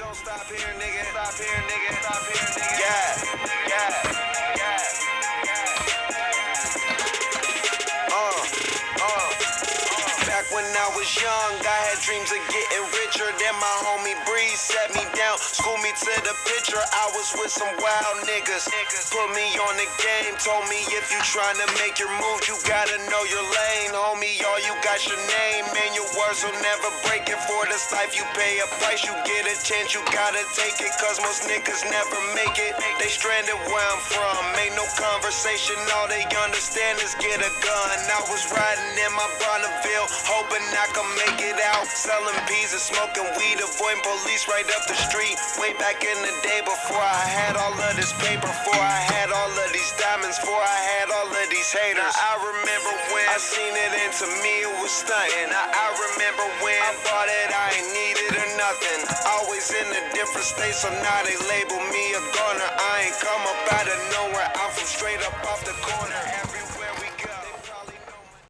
don't stop here, nigga. Stop here, nigga. Stop here, nigga. Yeah. Back when I was young, I had dreams of getting richer. Then my homie Breeze set me down, schooled me to the picture. I was with some wild niggas. Put me on the game, told me if you tryna make your move, you gotta know your lane. Homie, all you got your name, and your words will never break it. For this life, you pay a price, you get a chance, you gotta take it. Cause most niggas never make it. They stranded where I'm from, ain't no conversation, all they understand is get a gun. I was riding in my Bonneville, hoping I could make it out. Selling peas and smoking weed, avoiding police right up the street. Way back in the day before I had all of this paper, before I had all of these diamonds, before I had all of these haters. Now I remember when I seen it and to me it was stunting. I remember when I thought that I ain't needed or nothing. Always in a different state, so now they label me a goner. I ain't come up out of nowhere, I'm from straight up off the corner.